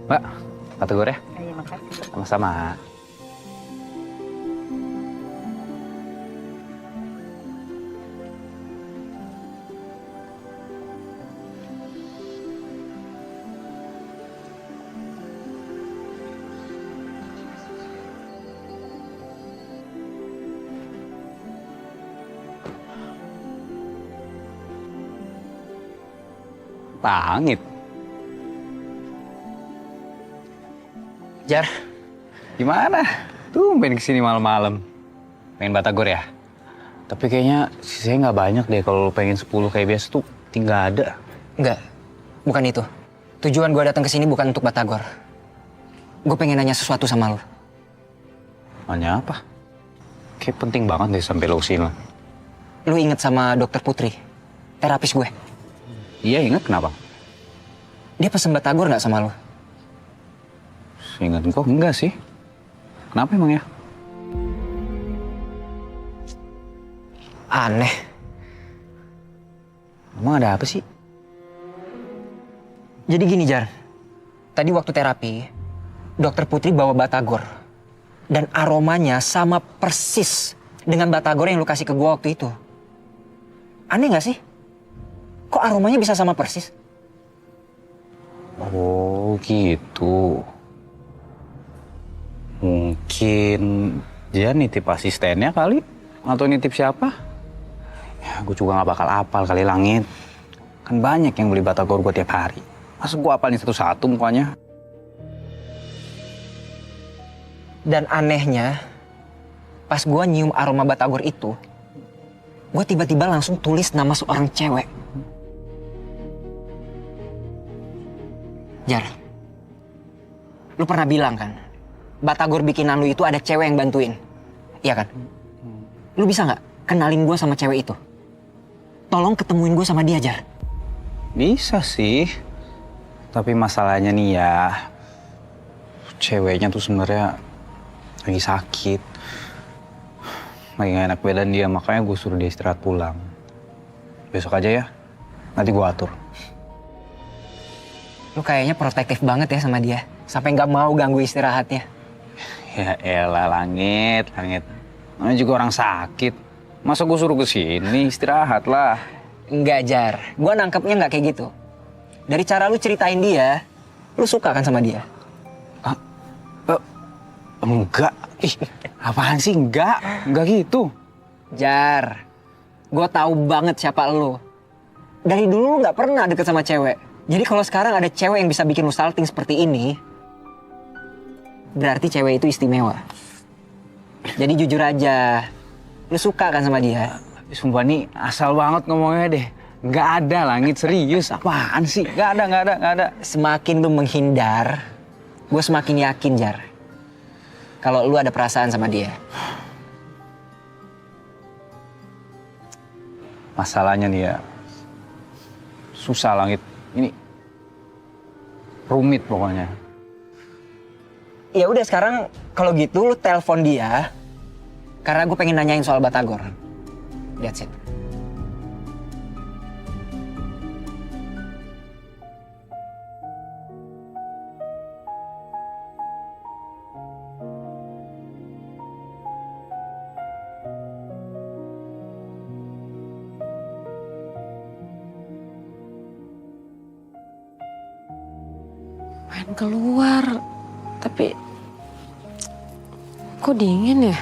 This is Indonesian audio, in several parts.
Mbak, Batagor ya? Iya, makasih. Sama-sama. Langit. Jar, Gimana? Tumben kesini malam-malam. Pengen Batagor ya? Tapi kayaknya sisanya nggak banyak deh. Kalau lu pengen 10 kayak biasa tuh tinggal ada. enggak, bukan itu. Tujuan gue datang ke sini bukan untuk Batagor. Gue pengen nanya sesuatu sama lu. Nanya apa? Kayak penting banget deh sampai lu kesini. Lu inget sama dokter Putri, terapis gue. Iya ingat kenapa? Dia pesen Batagor nggak sama lu? Ingat kok enggak sih. Kenapa emang ya? Aneh. Emang ada apa sih? Jadi gini Jar, tadi waktu terapi, dokter Putri bawa Batagor. Dan aromanya sama persis dengan Batagor yang lu kasih ke gua waktu itu. Aneh nggak sih? Kok aromanya bisa sama persis? Oh gitu. Mungkin dia nitip asistennya kali. Atau nitip siapa? Ya gue juga gak bakal apal kali Langit. Kan banyak yang beli Batagor gue tiap hari. Masa gue apalin satu-satu mukanya? Dan anehnya, pas gua nyium aroma Batagor itu, gua tiba-tiba langsung tulis nama seorang cewek. Jar, lu pernah bilang kan, Batagor bikinan lu itu ada cewek yang bantuin. Iya kan? Lu bisa nggak kenalin gua sama cewek itu? Tolong ketemuin gua sama dia, Jar. Bisa sih. Tapi masalahnya nih ya, ceweknya tuh sebenarnya lagi sakit. Lagi gak enak badan dia, makanya gue suruh dia istirahat pulang. Besok aja ya, nanti gue atur. Lu kayaknya protektif banget ya sama dia. Sampai nggak mau ganggu istirahatnya. Ya elah Langit. Namanya juga orang sakit. Masa gue suruh ke sini istirahat lah. Enggak, Jar. Gua nangkepnya nggak kayak gitu. Dari cara lu ceritain dia, lu suka kan sama dia? Enggak. Ih, apaan sih enggak? Enggak gitu. Jar, gue tahu banget siapa lu. Dari dulu lu nggak pernah deket sama cewek. Jadi kalau sekarang ada cewek yang bisa bikin lu salting seperti ini, berarti cewek itu istimewa. Jadi jujur aja, lu suka kan sama dia? Sumpah nih asal banget ngomongnya deh. Enggak ada Langit, serius. Apaan sih? Enggak ada. Semakin lu menghindar, gue semakin yakin, Jar. Kalau lu ada perasaan sama dia. Masalahnya nih ya, susah Langit. Ini rumit pokoknya. Ya udah sekarang kalau gitu lu telepon dia. Karena gue pengen nanyain soal Batagor. That's it. Pengen keluar, tapi kok dingin ya?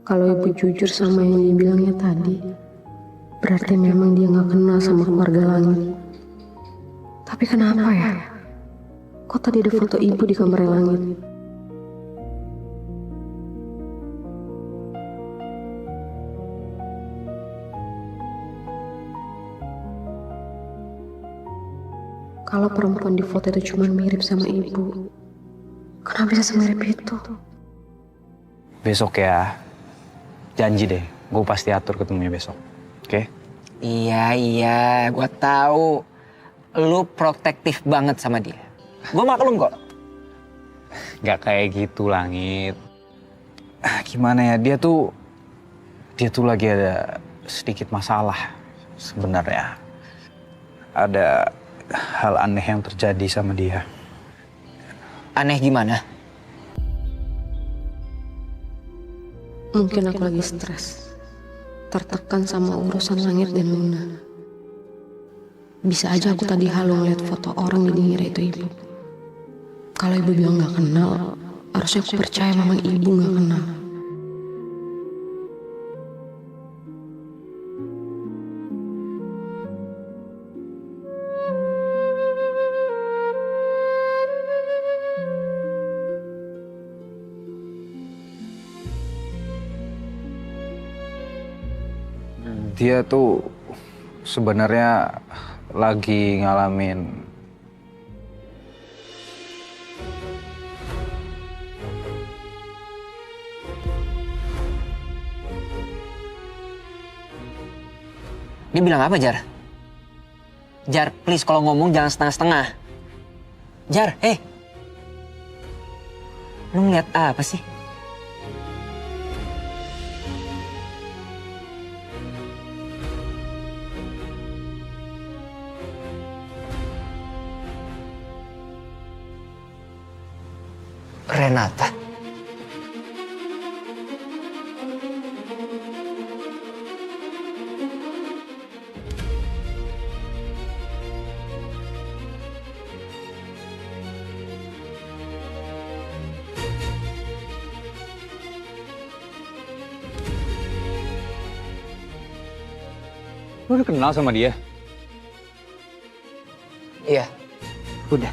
Kalau ibu jujur sama yang dibilangnya tadi, berarti memang dia nggak kenal sama keluarga Langit. Tapi kenapa ya? Kok tadi ada foto ibu di kamar Langit? kalau perempuan di foto itu cuma mirip sama ibu. Kenapa bisa semirip itu? Besok ya, janji deh, gue pasti atur ketemunya besok. Oke? Iya, gue tahu. Lu protektif banget sama dia. Gue maklum kok. Gak kayak gitu, Langit. Gimana ya, dia tuh lagi ada sedikit masalah sebenarnya. Ada hal aneh yang terjadi sama dia. Aneh gimana? Mungkin aku lagi stres, tertekan sama urusan Langit dan Luna. Bisa aja aku tadi halu ngeliat foto orang jadi ngira itu ibu. Kalau ibu bilang gak kenal, harusnya aku percaya memang ibu gak kenal. Dia tuh sebenarnya lagi ngalamin Dia bilang apa, Jar? Jar, please kalau ngomong jangan setengah-setengah. Jar, lu ngeliat apa sih? Renata. Lu udah kenal sama dia? Iya, udah.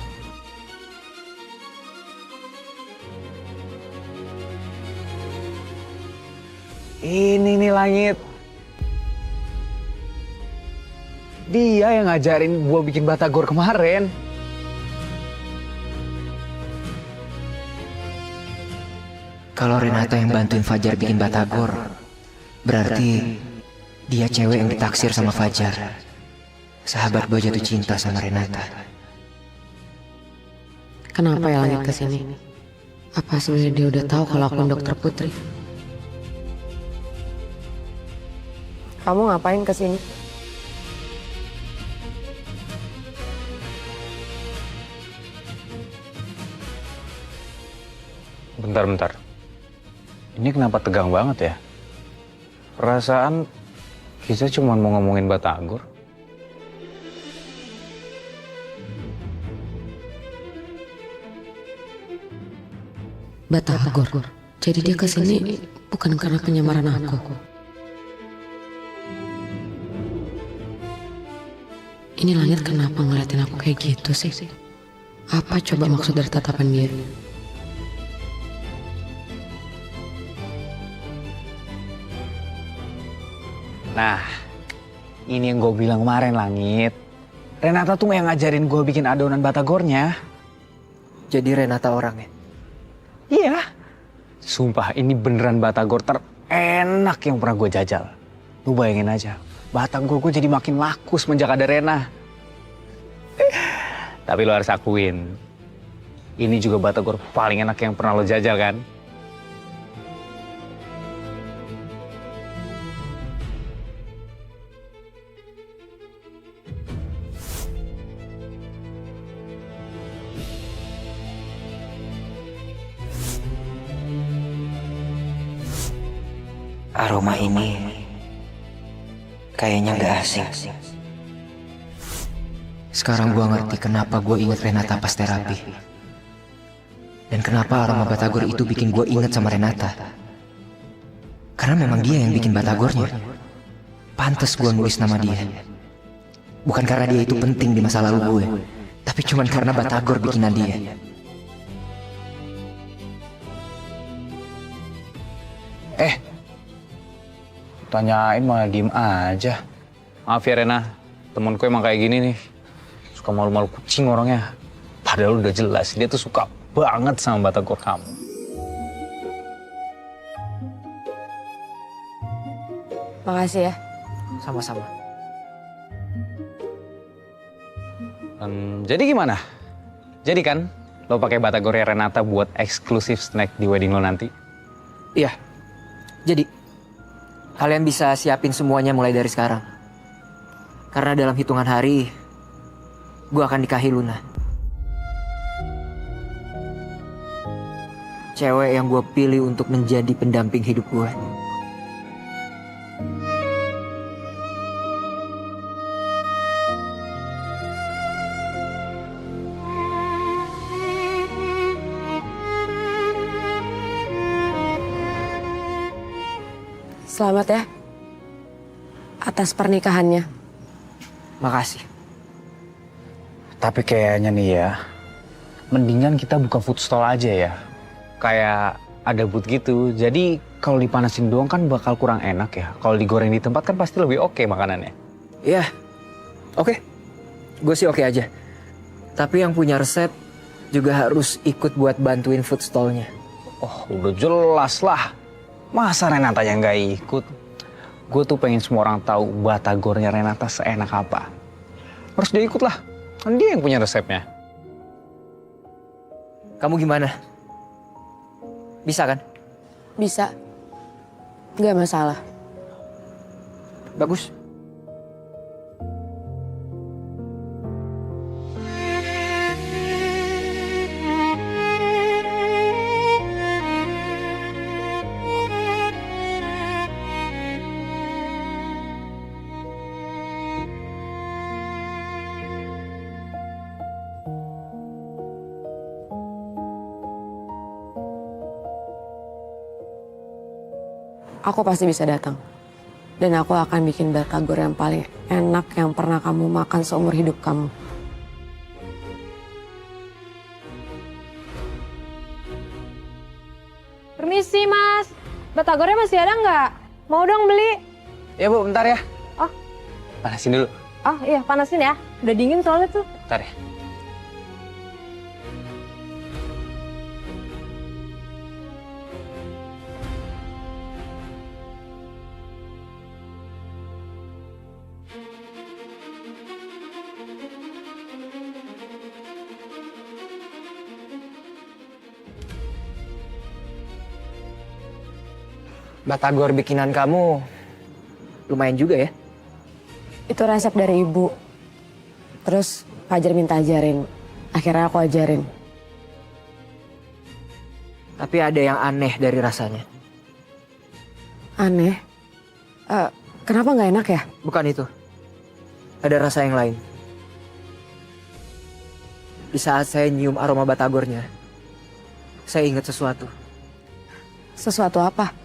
Ini nih Langit. Dia yang ngajarin gua bikin batagor kemarin. Kalau Renata yang bantuin Fajar bikin batagor, berarti dia cewek yang ditaksir sama Fajar. Sahabat gue jatuh cinta sama Renata. Kenapa ya Langit kesini? Apa sebenarnya dia udah tahu kalau aku dokter Putri? Kamu ngapain kesini? Bentar. Ini kenapa tegang banget ya? Perasaan kita cuma mau ngomongin batagor. Batagor. Jadi dia kesini bukan karena penyamaran aku. Ini Langit kenapa ngeliatin aku kayak gitu sih? Apa coba maksud dari tatapan dia? Nah, ini yang gue bilang kemarin Langit. Renata tuh yang ngajarin gue bikin adonan batagornya. Jadi Renata orangnya? Iya. Sumpah ini beneran batagor terenak yang pernah gue jajal. Lu bayangin aja, batagor gue jadi makin laku semenjak ada Rena. Tapi lo harus akuin, ini juga batagor paling enak yang pernah lo jajal kan? Aroma ini kayaknya gak asing. Sekarang gua ngerti kenapa gua inget Renata pas terapi. Dan kenapa aroma batagor itu bikin gua inget sama Renata. Karena memang dia yang bikin batagornya. Pantes gua nulis nama dia. Bukan karena dia itu penting di masa lalu gue, tapi cuman karena batagor bikinan dia. Tanyain malah diem aja. Maaf ya Rena, temenku emang kayak gini nih. Suka suka malu-malu kucing orangnya. Padahal udah jelas dia tuh suka banget sama batagor kamu. Makasih ya. Sama-sama. Jadi gimana? Jadi kan lo pakai batagornya Renata buat eksklusif snack di wedding lo nanti? Iya. Jadi, kalian bisa siapin semuanya mulai dari sekarang. Karena dalam hitungan hari, gue akan nikahi Luna. Cewek yang gue pilih untuk menjadi pendamping hidup gue. Selamat ya. Atas pernikahannya. Makasih. Tapi kayaknya nih ya, mendingan kita buka food stall aja ya. Kayak ada booth gitu, jadi kalau dipanasin doang kan bakal kurang enak ya. Kalau digoreng di tempat kan pasti lebih oke makanannya. Iya. Oke. Gue sih oke aja. Tapi yang punya resep juga harus ikut buat bantuin food stallnya. Oh udah jelas lah. Masa Renata yang nggak ikut? Gue tuh pengen semua orang tahu batagornya Renata seenak apa. Harus dia ikut lah, kan dia yang punya resepnya. Kamu gimana? Bisa kan? Bisa. Gak masalah. Bagus. Aku pasti bisa datang. Dan aku akan bikin batagor yang paling enak yang pernah kamu makan seumur hidup kamu. Permisi mas, batagornya masih ada nggak? Mau dong beli? Ya Bu, bentar ya. Oh. Panasin dulu. Oh iya panasin ya, udah dingin soalnya tuh. Bentar ya. Batagor bikinan kamu lumayan juga ya. Itu resep dari ibu. Terus Fajar minta ajarin. Akhirnya aku ajarin. Tapi ada yang aneh dari rasanya. Aneh. Kenapa nggak enak ya? Bukan itu. Ada rasa yang lain. Di saat saya nyium aroma batagornya, saya ingat sesuatu. Sesuatu apa?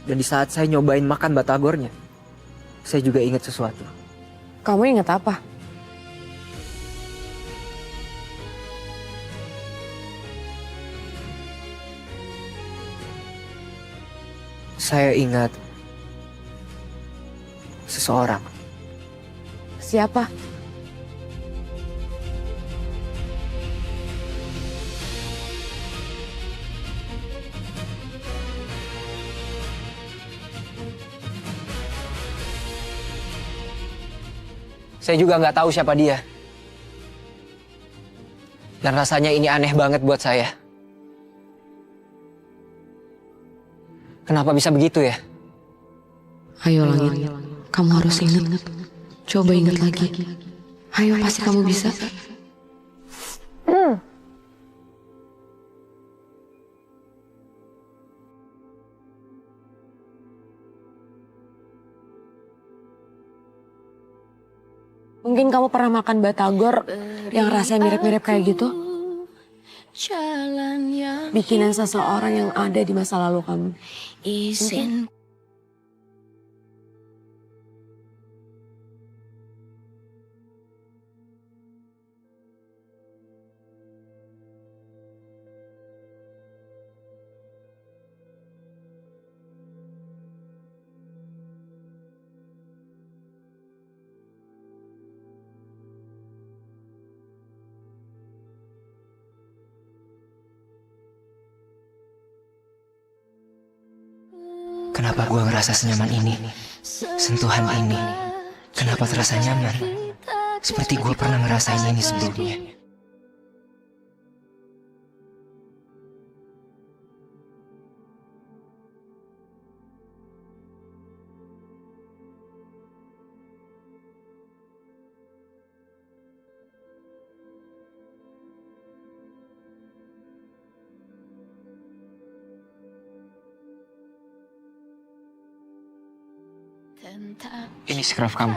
Dan di saat saya nyobain makan batagornya, saya juga ingat sesuatu. Kamu ingat apa? Saya ingat seseorang. Siapa? Saya juga nggak tahu siapa dia. Dan rasanya ini aneh banget buat saya. Kenapa bisa begitu ya? Ayo Langit, kamu harus ingat. Coba ingat lagi. Ayo pasti kamu bisa. Mungkin kamu pernah makan batagor yang rasanya mirip-mirip kayak gitu? Bikinan seseorang yang ada di masa lalu kamu. Mungkin. Kenapa gue ngerasa senyaman ini? Sentuhan ini. Kenapa terasa nyaman? Seperti gue pernah ngerasain ini sebelumnya. Ini scarf kamu.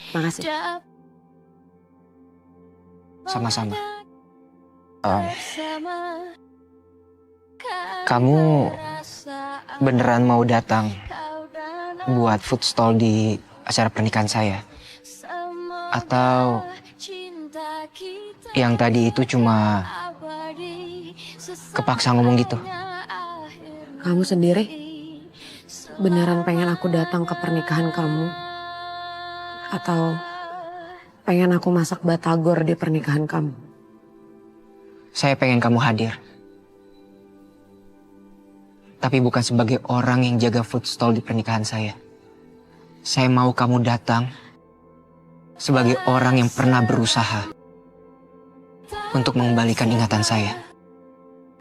Makasih. Sama-sama. Kamu beneran mau datang buat food stall di acara pernikahan saya? Atau yang tadi itu cuma kepaksa ngomong gitu? Kamu sendiri beneran pengen aku datang ke pernikahan kamu? Atau pengen aku masak batagor di pernikahan kamu? Saya pengen kamu hadir. Tapi bukan sebagai orang yang jaga food stall di pernikahan saya. Saya mau kamu datang sebagai orang yang pernah berusaha untuk mengembalikan ingatan saya.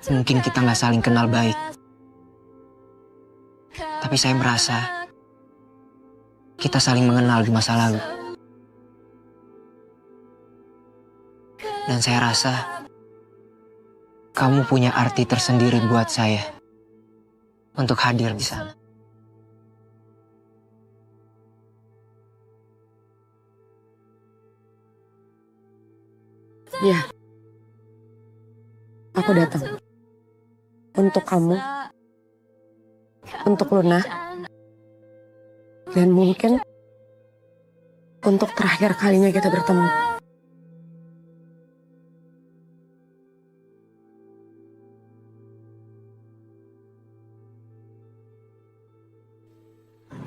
Mungkin kita nggak saling kenal baik. Tapi saya merasa kita saling mengenal di masa lalu. Dan saya rasa kamu punya arti tersendiri buat saya untuk hadir di sana. Ya, aku datang. Untuk kamu, untuk Luna, dan mungkin untuk terakhir kalinya kita bertemu.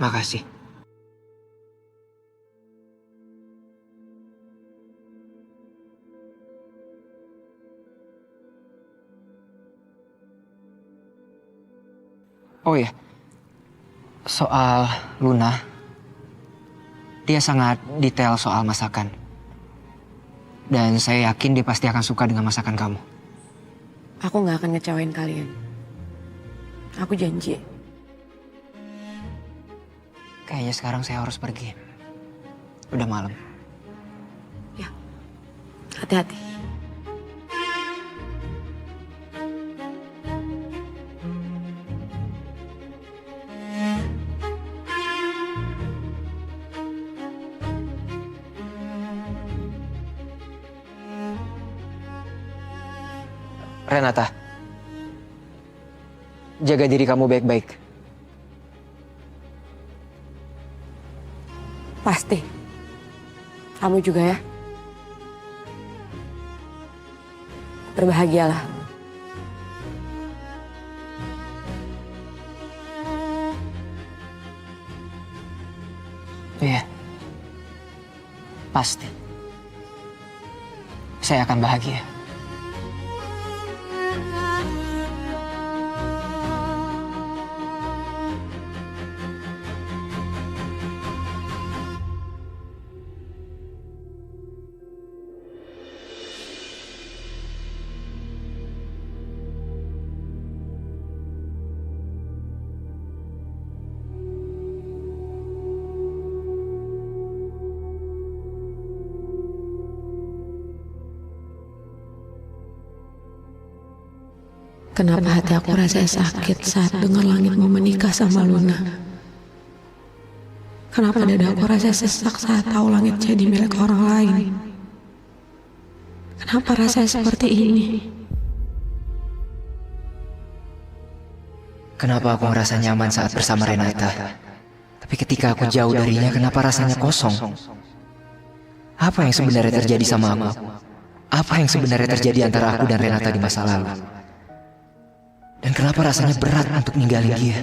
Makasih. Oh ya, soal Luna, dia sangat detail soal masakan. Dan saya yakin dia pasti akan suka dengan masakan kamu. Aku gak akan ngecewain kalian. Aku janji. Kayaknya sekarang saya harus pergi. Udah malam. Ya, hati-hati. Renata, jaga diri kamu baik-baik. Pasti. Kamu juga ya. Berbahagialah. Iya. Pasti. Saya akan bahagia. Kenapa hati aku rasanya sakit saat dengar langit mau menikah sama Luna? Kenapa dada aku rasanya sesak saat tahu langit jadi milik orang lain? Kenapa rasanya seperti ini? Kenapa aku merasa nyaman saat bersama Renata, Tapi ketika aku jauh darinya, kenapa rasanya kosong? Apa yang sebenarnya terjadi sama aku? Apa yang sebenarnya terjadi antara aku dan Renata di masa lalu? Dan kenapa rasanya berat untuk ninggalin dia?